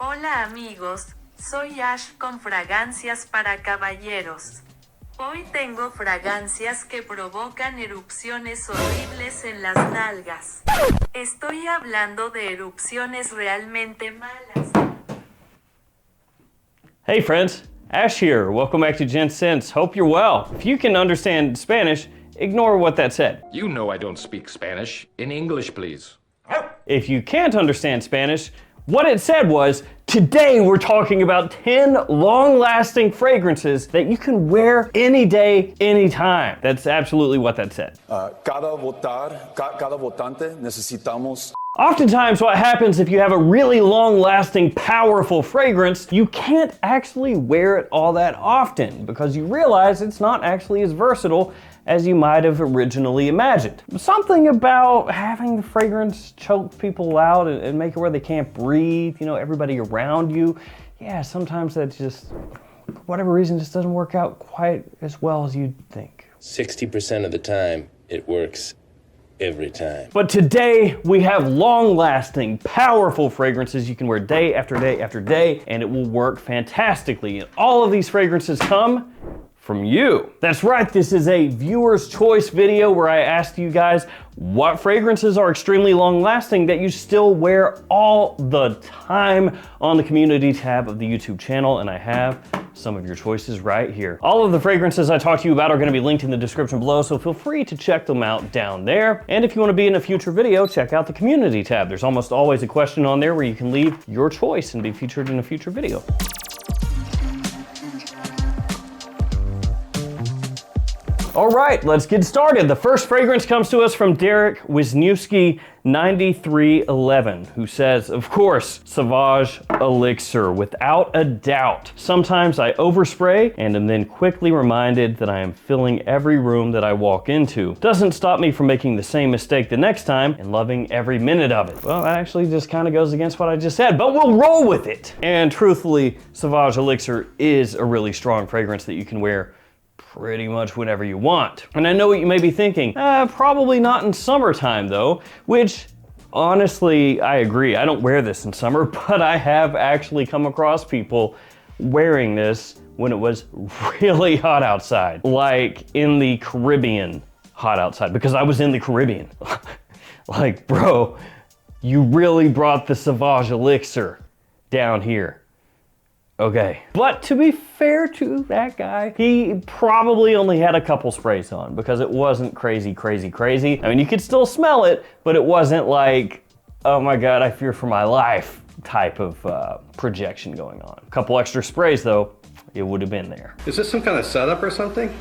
Hola amigos, soy Ash con fragancias para caballeros. Hoy tengo fragancias que provocan erupciones horribles en las nalgas. Estoy hablando de erupciones realmente malas. Hey friends, Ash here. Welcome back to Gents. Hope you're well. If you can understand Spanish, ignore what that said. You know I don't speak Spanish. In English, please. If you can't understand Spanish, what it said was, today we're talking about 10 long-lasting fragrances that you can wear any day, anytime. That's absolutely what that said. Cada votante necesitamos. Oftentimes what happens if you have a really long-lasting, powerful fragrance, you can't actually wear it all that often because you realize it's not actually as versatile as you might have originally imagined. Something about having the fragrance choke people out and make it where they can't breathe, you know, everybody around you. Yeah, sometimes that just, for whatever reason, just doesn't work out quite as well as you'd think. 60% of the time, it works every time. But today, we have long-lasting, powerful fragrances you can wear day after day after day, and it will work fantastically. And all of these fragrances come from you. That's right, this is a viewer's choice video where I asked you guys what fragrances are extremely long-lasting that you still wear all the time on the community tab of the YouTube channel, and I have some of your choices right here. All of the fragrances I talked to you about are gonna be linked in the description below, so feel free to check them out down there. And if you wanna be in a future video, check out the community tab. There's almost always a question on there where you can leave your choice and be featured in a future video. All right, let's get started. The first fragrance comes to us from Derek Wisniewski 9311, who says, of course, Sauvage Elixir, without a doubt. Sometimes I overspray and am then quickly reminded that I am filling every room that I walk into. Doesn't stop me from making the same mistake the next time and loving every minute of it. Well, that actually just kind of goes against what I just said, but we'll roll with it. And truthfully, Sauvage Elixir is a really strong fragrance that you can wear pretty much whenever you want. And I know what you may be thinking, probably not in summertime though, which honestly, I agree. I don't wear this in summer, but I have actually come across people wearing this when it was really hot outside, like in the Caribbean hot outside, because I was in the Caribbean. Like, bro, you really brought the Sauvage Elixir down here. Okay, but to be fair to that guy, he probably only had a couple sprays on because it wasn't crazy. I mean, you could still smell it, but it wasn't like, oh my God, I fear for my life type of projection going on. A couple extra sprays though, it would have been there. Is this some kind of setup or something?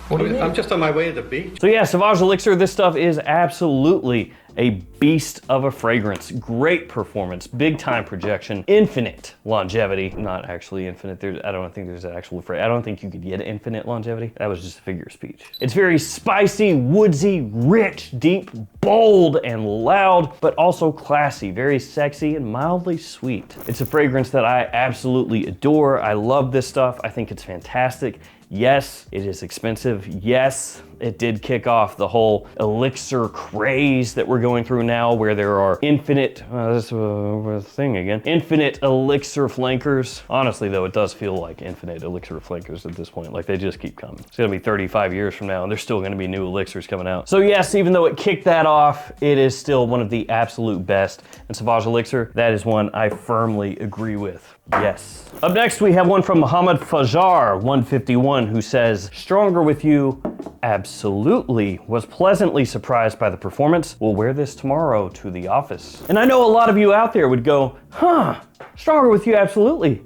What do you mean? I'm just on my way to the beach. So yeah, Sauvage Elixir, this stuff is absolutely a beast of a fragrance. Great performance, big time projection, infinite longevity. Not actually infinite, I don't think there's an actual phrase. I don't think you could get infinite longevity. That was just a figure of speech. It's very spicy, woodsy, rich, deep, bold, and loud, but also classy, very sexy and mildly sweet. It's a fragrance that I absolutely adore. I love this stuff. I think it's fantastic. Yes, it is expensive. Yes, it did kick off the whole elixir craze that we're going through now, where there are infinite, that's a thing again, infinite elixir flankers. Honestly though, it does feel like infinite elixir flankers at this point, like they just keep coming. It's gonna be 35 years from now and there's still gonna be new elixirs coming out. So yes, even though it kicked that off, it is still one of the absolute best. And Sauvage Elixir, that is one I firmly agree with. Yes. Up next, we have one from Muhammad Fajar 151, who says, stronger with you, absolutely. Was pleasantly surprised by the performance. Will wear this tomorrow to the office. And I know a lot of you out there would go, huh, stronger with you, absolutely,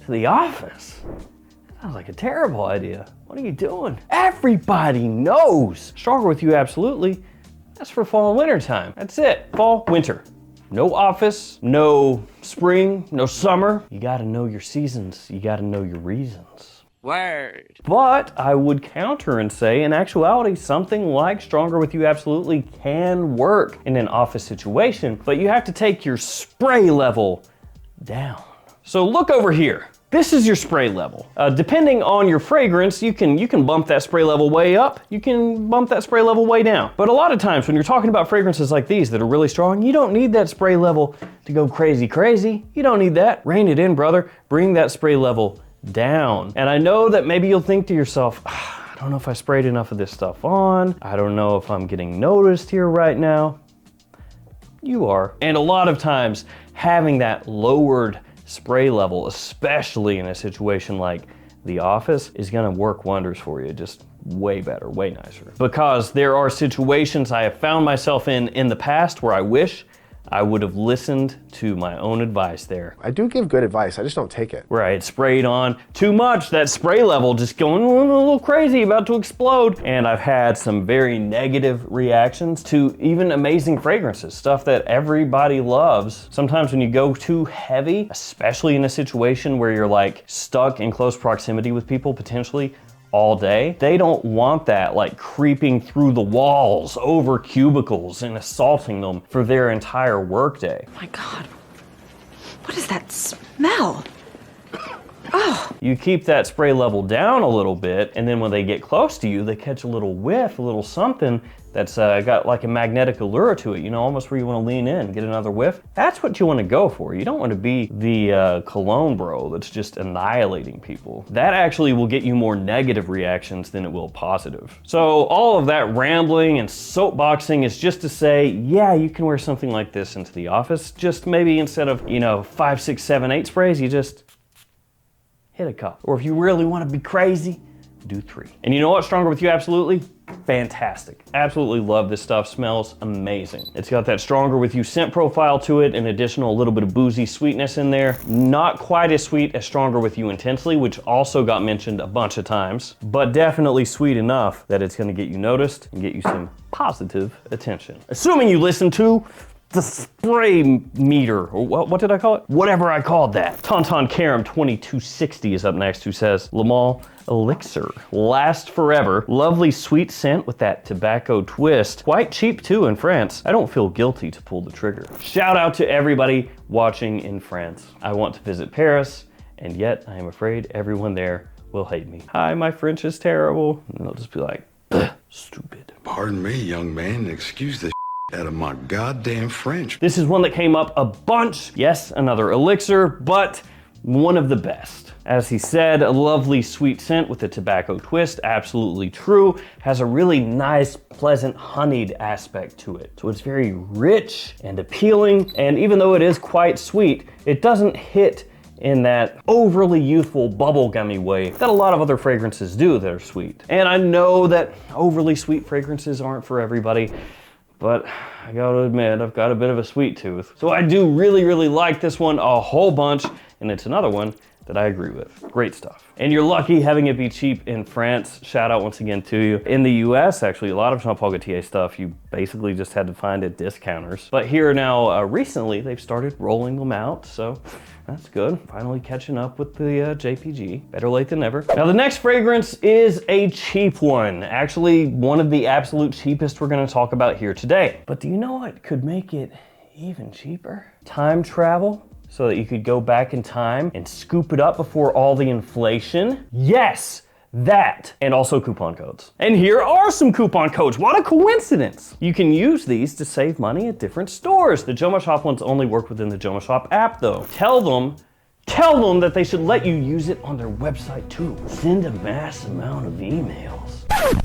to the office. Sounds like a terrible idea. What are you doing? Everybody knows stronger with you, absolutely. That's for fall and winter time. That's it, fall, winter. No office, no spring, no summer. You gotta know your seasons. You gotta know your reasons. Word. But I would counter and say, in actuality, something like Stronger With You absolutely can work in an office situation, but you have to take your spray level down. So look over here. This is your spray level. Depending on your fragrance, you can bump that spray level way up, you can bump that spray level way down. But a lot of times when you're talking about fragrances like these that are really strong, you don't need that spray level to go crazy. You don't need that. Rein it in, brother. Bring that spray level down. And I know that maybe you'll think to yourself, I don't know if I sprayed enough of this stuff on. I don't know if I'm getting noticed here right now. You are. And a lot of times having that lowered spray level, especially in a situation like the office, is gonna work wonders for you. Just way better, way nicer. Because there are situations I have found myself in the past where I wish I would have listened to my own advice there. I do give good advice, I just don't take it. Where I had sprayed on too much, that spray level just going a little crazy, about to explode. And I've had some very negative reactions to even amazing fragrances, stuff that everybody loves. Sometimes when you go too heavy, especially in a situation where you're like stuck in close proximity with people potentially all day, they don't want that like creeping through the walls, over cubicles and assaulting them for their entire workday. My God, what is that smell? Oh. You keep that spray level down a little bit, and then when they get close to you, they catch a little whiff, a little something that's got like a magnetic allure to it, you know, almost where you want to lean in, get another whiff. That's what you want to go for. You don't want to be the cologne bro that's just annihilating people. That actually will get you more negative reactions than it will positive. So all of that rambling and soapboxing is just to say, yeah, you can wear something like this into the office. Just maybe instead of, 5, 6, 7, 8 sprays, you just hit a cup. Or if you really want to be crazy, do 3. And you know what? Stronger with you, absolutely. Fantastic. Absolutely love this stuff. Smells amazing. It's got that Stronger with you scent profile to it, an additional little bit of boozy sweetness in there. Not quite as sweet as Stronger with you Intensely, which also got mentioned a bunch of times, but definitely sweet enough that it's going to get you noticed and get you some positive attention. Assuming you listen to the spray meter, or what did I call it? Whatever I called that. Tauntaun Caram 2260 is up next, who says, Le Male Elixir, last forever. Lovely sweet scent with that tobacco twist. Quite cheap too in France. I don't feel guilty to pull the trigger. Shout out to everybody watching in France. I want to visit Paris, and yet I am afraid everyone there will hate me. Hi, my French is terrible. And they'll just be like, stupid. Pardon me, young man, excuse the out of my goddamn French. This is one that came up a bunch. Yes, another elixir, but one of the best. As he said, a lovely sweet scent with a tobacco twist, absolutely true. Has a really nice, pleasant, honeyed aspect to it. So it's very rich and appealing, and even though it is quite sweet, it doesn't hit in that overly youthful bubblegummy way that a lot of other fragrances do that are sweet. And I know that overly sweet fragrances aren't for everybody, but I gotta admit, I've got a bit of a sweet tooth. So I do really like this one a whole bunch, and it's another one that I agree with. Great stuff. And you're lucky having it be cheap in France. Shout out once again to you. In the US, actually, a lot of Jean Paul Gaultier stuff you basically just had to find at discounters. But here now, recently, they've started rolling them out, so that's good. Finally catching up with the JPG. Better late than never. Now the next fragrance is a cheap one. Actually, one of the absolute cheapest we're gonna talk about here today. But do you know what could make it even cheaper? Time travel, so that you could go back in time and scoop it up before all the inflation. Yes, that, and also coupon codes. And here are some coupon codes. What a coincidence. You can use these to save money at different stores. The JOMASHOP ones only work within the JOMASHOP app though. Tell them that they should let you use it on their website too. Send a mass amount of emails.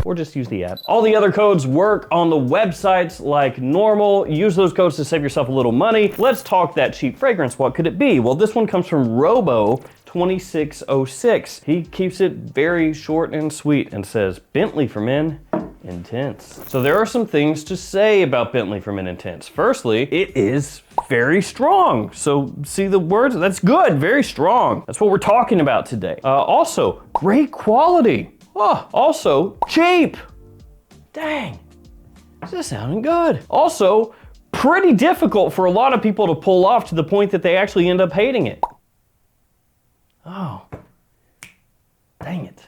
Or just use the app. All the other codes work on the websites like normal. Use those codes to save yourself a little money. Let's talk that cheap fragrance. What could it be? Well, this one comes from Robo 2606. He keeps it very short and sweet and says, Bentley for Men Intense. So there are some things to say about Bentley for Men Intense. Firstly, it is very strong. So see the words? That's good, very strong. That's what we're talking about today. Also, great quality. Oh, also cheap. Dang, this is sounding good. Also, pretty difficult for a lot of people to pull off to the point that they actually end up hating it. Oh, Dang it.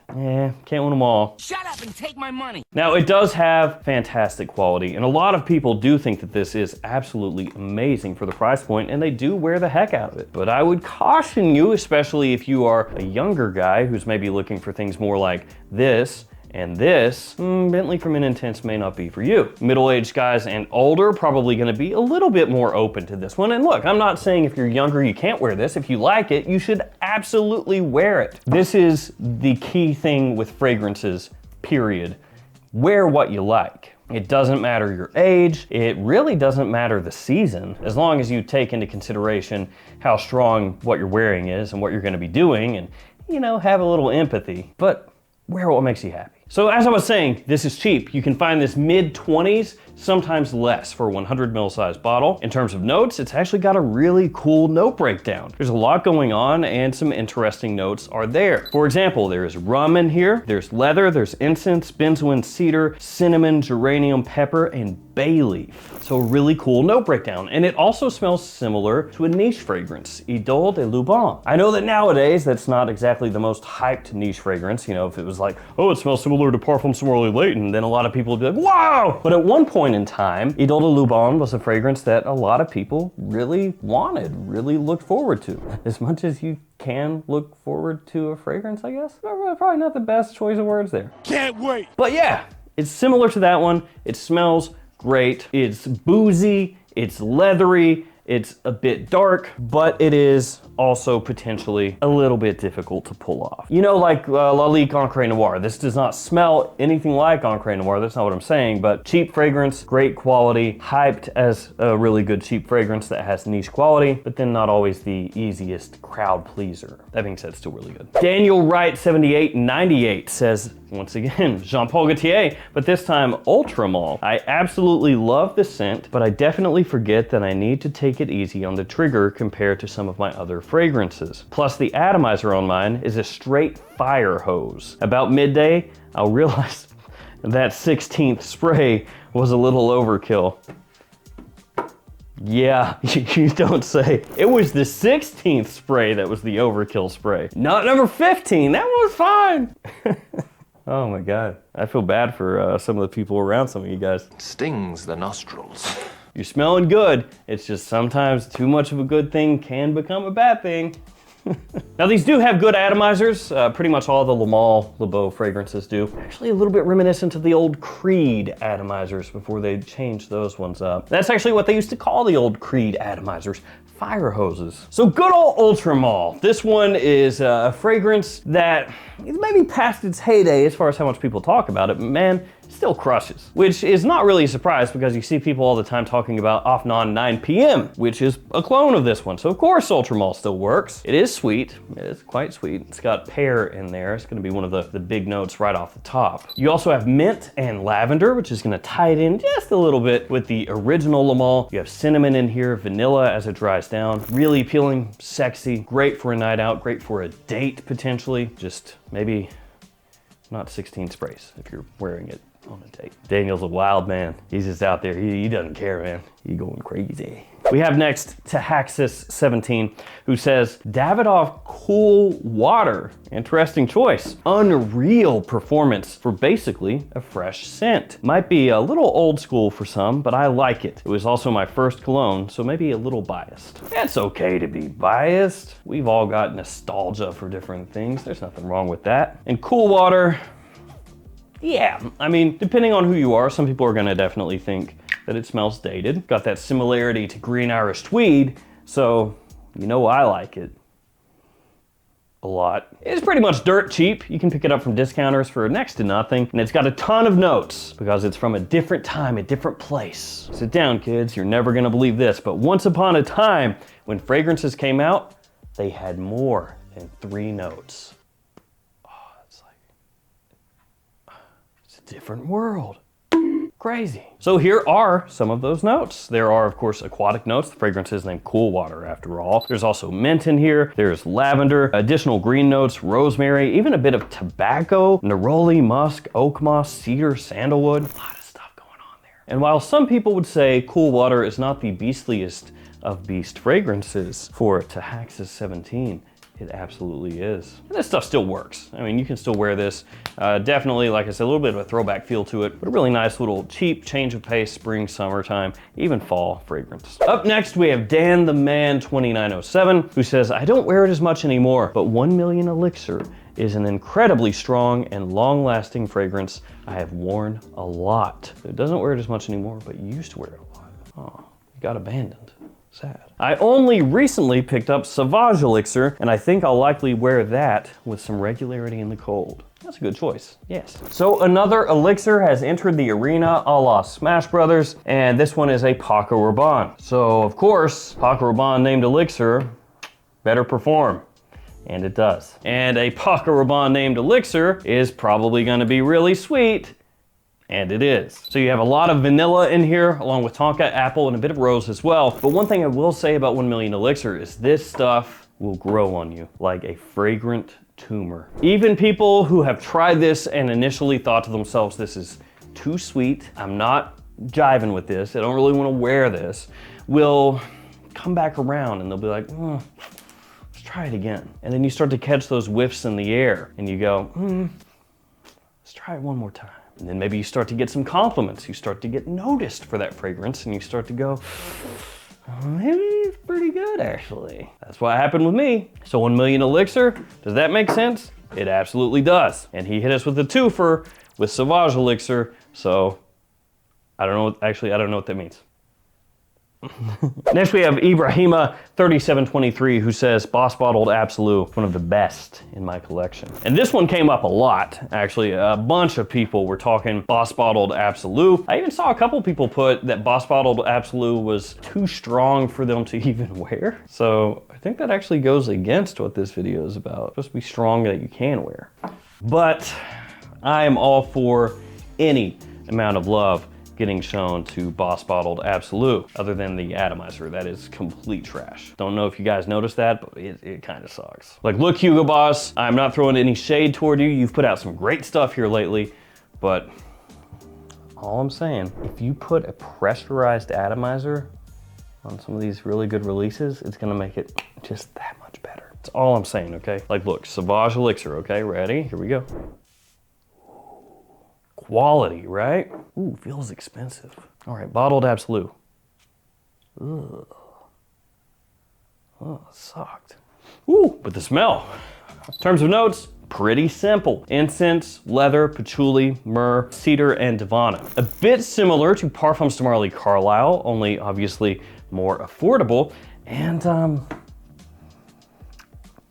Can't win them all. Shut up and take my money. Now, it does have fantastic quality, and a lot of people do think that this is absolutely amazing for the price point, and they do wear the heck out of it. But I would caution you, especially if you are a younger guy who's maybe looking for things more like this, and this, Bentley for Men Intense may not be for you. Middle-aged guys and older probably gonna be a little bit more open to this one. And look, I'm not saying if you're younger you can't wear this. If you like it, you should absolutely wear it. This is the key thing with fragrances, period. Wear what you like. It doesn't matter your age. It really doesn't matter the season, as long as you take into consideration how strong what you're wearing is and what you're gonna be doing, and, you know, have a little empathy. But wear what makes you happy. So as I was saying, this is cheap. You can find this mid-20s, sometimes less for a 100 ml size bottle. In terms of notes, it's actually got a really cool note breakdown. There's a lot going on and some interesting notes are there. For example, there's rum in here, there's leather, there's incense, benzoin, cedar, cinnamon, geranium, pepper, and bay leaf. So a really cool note breakdown. And it also smells similar to a niche fragrance, Idole de Luban. I know that nowadays that's not exactly the most hyped niche fragrance. You know, if it was like, oh, it smells similar to Parfums from LAYTON, then a lot of people would be like, wow! But at one point in time, Idole de Luban was a fragrance that a lot of people really wanted, really looked forward to. As much as you can look forward to a fragrance, I guess. Probably not the best choice of words there. Can't wait. But yeah, it's similar to that one. It smells great. It's boozy, it's leathery, it's a bit dark, but it is also potentially a little bit difficult to pull off. You know, like Lalique Encre Noir. This does not smell anything like Encre Noir, that's not what I'm saying, but cheap fragrance, great quality, hyped as a really good cheap fragrance that has niche quality, but then not always the easiest crowd pleaser. That being said, still really good. Daniel Wright 7898 says, once again, Jean-Paul Gaultier, but this time Ultramall. I absolutely love the scent, but I definitely forget that I need to take it easy on the trigger compared to some of my other fragrances. Plus the atomizer on mine is a straight fire hose. About midday, I'll realize that 16th spray was a little overkill. Yeah, you don't say. It was the 16th spray that was the overkill spray. Not number 15, that one was fine. Oh my God, I feel bad for some of the people around some of you guys. Stings the nostrils. You're smelling good. It's just sometimes too much of a good thing can become a bad thing. Now these do have good atomizers. Pretty much all the Le Male, Le Beau fragrances do. Actually a little bit reminiscent of the old Creed atomizers before they changed those ones up. That's actually what they used to call the old Creed atomizers. Fire hoses. So good old Ultramall. This one is a fragrance that is maybe past its heyday as far as how much people talk about it, but man, it still crushes. Which is not really a surprise because you see people all the time talking about Afnan 9 PM, which is a clone of this one. So of course Ultramall still works. It is sweet, it is quite sweet. It's got pear in there. It's gonna be one of the big notes right off the top. You also have mint and lavender, which is gonna tie it in just a little bit with the original Le Male. You have cinnamon in here, vanilla as it dries down. Really appealing, sexy, great for a night out, great for a date potentially. Just maybe not 16 sprays if you're wearing it on a date. Daniel's a wild man. He's just out there, he doesn't care, man. He's going crazy. We have next Tahaxis 17, who says, Davidoff Cool Water. Interesting choice. Unreal performance for basically a fresh scent. Might be a little old school for some, but I like it. It was also my first cologne, so maybe a little biased. It's okay to be biased. We've all got nostalgia for different things. There's nothing wrong with that. And Cool Water, yeah, I mean, depending on who you are, some people are gonna definitely think that it smells dated. Got that similarity to Green Irish Tweed, so you know I like it a lot. It's pretty much dirt cheap. You can pick it up from discounters for next to nothing, and it's got a ton of notes because it's from a different time, a different place. Sit down, kids, you're never gonna believe this, but once upon a time, when fragrances came out, they had more than 3 notes. It's a different world. Crazy. So here are some of those notes. There are, of course, aquatic notes. The fragrance is named Cool Water, after all. There's also mint in here. There's lavender, additional green notes, rosemary, even a bit of tobacco, neroli, musk, oak moss, cedar, sandalwood. A lot of stuff going on there. And while some people would say Cool Water is not the beastliest of beast fragrances for Tahaxis 17, It absolutely is. And this stuff still works. I mean, you can still wear this. Definitely, like I said, a little bit of a throwback feel to it, but a really nice little cheap change of pace, spring, summertime, even fall fragrance. Up next, we have Dan the Man 2907, who says, I don't wear it as much anymore, but 1 Million Elixir is an incredibly strong and long-lasting fragrance I have worn a lot. It doesn't wear it as much anymore, but you used to wear it a lot. Oh, you got abandoned. Sad. I only recently picked up Sauvage Elixir, and I think I'll likely wear that with some regularity in the cold. That's a good choice, yes. So another elixir has entered the arena a la Smash Brothers, and this one is a Paco Rabanne. So of course, Paco Rabanne named elixir better perform. And it does. And a Paco Rabanne named elixir is probably gonna be really sweet, and it is. So you have a lot of vanilla in here, along with tonka, apple, and a bit of rose as well. But one thing I will say about 1 Million Elixir is this stuff will grow on you like a fragrant tumor. Even people who have tried this and initially thought to themselves, this is too sweet, I'm not jiving with this, I don't really wanna wear this, will come back around and they'll be like, let's try it again. And then you start to catch those whiffs in the air and you go, let's try it one more time. And then maybe you start to get some compliments. You start to get noticed for that fragrance and you start to go, maybe it's pretty good actually. That's what happened with me. So 1 Million Elixir, does that make sense? It absolutely does. And he hit us with a twofer with Sauvage Elixir. So I don't know, actually I don't know what that means. Next we have Ibrahima 3723 who says Boss Bottled Absolute, one of the best in my collection. And this one came up a lot, actually. A bunch of people were talking Boss Bottled Absolute. I even saw a couple people put that Boss Bottled Absolute was too strong for them to even wear. So I think that actually goes against what this video is about. It's supposed to be strong that you can wear. But I am all for any amount of love getting shown to Boss Bottled Absolute, other than the atomizer. That is complete trash. Don't know if you guys noticed that, but it kind of sucks. Like, look, Hugo Boss, I'm not throwing any shade toward you. You've put out some great stuff here lately, but all I'm saying, if you put a pressurized atomizer on some of these really good releases, it's gonna make it just that much better. That's all I'm saying, okay? Like, look, Sauvage Elixir, okay? Ready? Here we go. Quality, right? Ooh, feels expensive. All right, Bottled Absolute. Ugh. Oh, it sucked. Ooh, but the smell. In terms of notes, pretty simple. Incense, leather, patchouli, myrrh, cedar, and divana. A bit similar to Parfums de Marly Carlisle, only obviously more affordable, and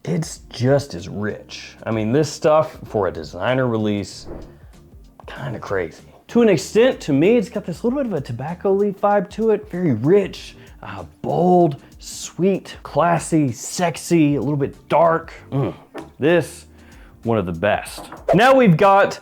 it's just as rich. I mean, this stuff for a designer release, kind of crazy. To an extent, to me, it's got this little bit of a tobacco leaf vibe to it. Very rich, bold, sweet, classy, sexy, a little bit dark. This, one of the best. Now we've got,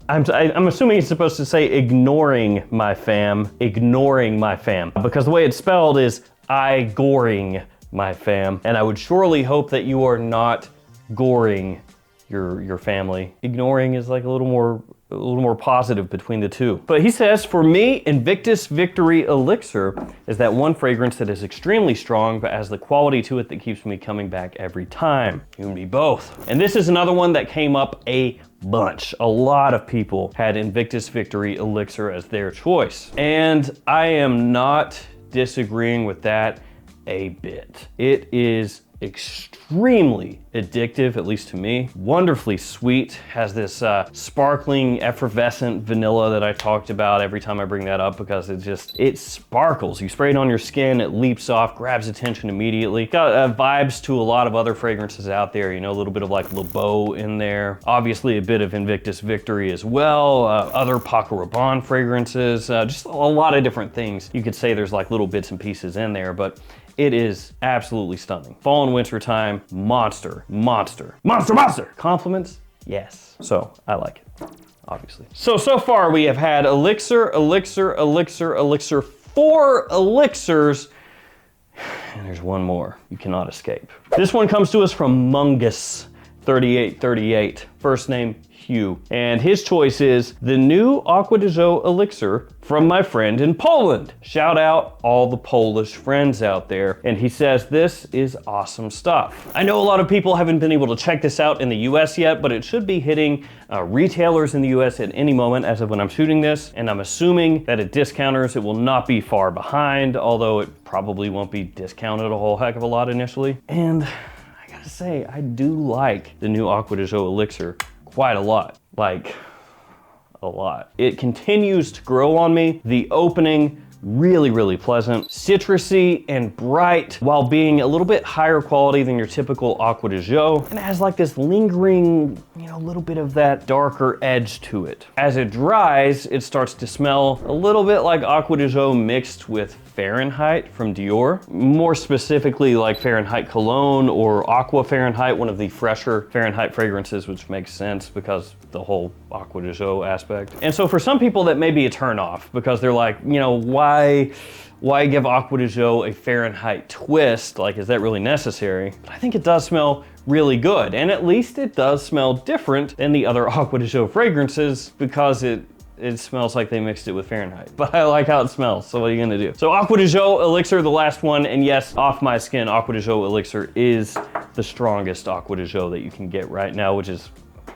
I'm assuming it's supposed to say ignoring my fam, because the way it's spelled is I-goring my fam. And I would surely hope that you are not goring your family. Ignoring is like a little more positive between the two. But he says, for me, Invictus Victory Elixir is that one fragrance that is extremely strong, but has the quality to it that keeps me coming back every time. You and me both. And this is another one that came up a bunch. A lot of people had Invictus Victory Elixir as their choice. And I am not disagreeing with that a bit. It is extremely addictive, at least to me. Wonderfully sweet, has this sparkling, effervescent vanilla that I talked about every time I bring that up, because it sparkles. You spray it on your skin, it leaps off, grabs attention immediately. Got vibes to a lot of other fragrances out there, you know, a little bit of like Le Beau in there. Obviously a bit of Invictus Victory as well, other Paco Rabanne fragrances, just a lot of different things. You could say there's like little bits and pieces in there, but it is absolutely stunning. Fall and winter time, monster. Compliments? Yes. So I like it, obviously. So far we have had elixir, 4 elixirs, and there's one more you cannot escape. This one comes to us from Mungus 3838. First name hue. And his choice is the new Aqua de Jo elixir from my friend in Poland. Shout out all the Polish friends out there. And he says this is awesome stuff. I know a lot of people haven't been able to check this out in the US yet, but it should be hitting retailers in the US at any moment as of when I'm shooting this. And I'm assuming that at discounters, it will not be far behind, although it probably won't be discounted a whole heck of a lot initially. And I gotta say, I do like the new Aqua de Jo elixir quite a lot. Like, a lot. It continues to grow on me. The opening, really pleasant, citrusy and bright while being a little bit higher quality than your typical Aqua de Jo. And it has like this lingering, you know, little bit of that darker edge to it. As it dries, it starts to smell a little bit like Aqua de Jo mixed with Fahrenheit from Dior. More specifically like Fahrenheit Cologne or Aqua Fahrenheit, one of the fresher Fahrenheit fragrances, which makes sense because the whole Aqua de Jo aspect. And so for some people that may be a turn off because they're like, you know, why give Aqua de Jo a Fahrenheit twist? Like, is that really necessary? But I think it does smell really good. And at least it does smell different than the other Aqua de Jo fragrances because it smells like they mixed it with Fahrenheit. But I like how it smells, so what are you gonna do? So Aqua de Jo elixir, the last one, and yes, off my skin, Aqua de Jo elixir is the strongest Aqua de Jo that you can get right now, which is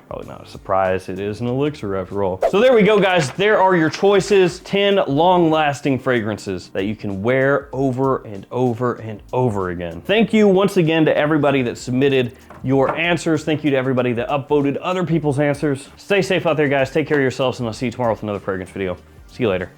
probably not a surprise. It is an elixir after all. So there we go, guys. There are your choices. 10 long-lasting fragrances that you can wear over and over and over again. Thank you once again to everybody that submitted your answers. Thank you to everybody that upvoted other people's answers. Stay safe out there, guys. Take care of yourselves, and I'll see you tomorrow with another fragrance video. See you later.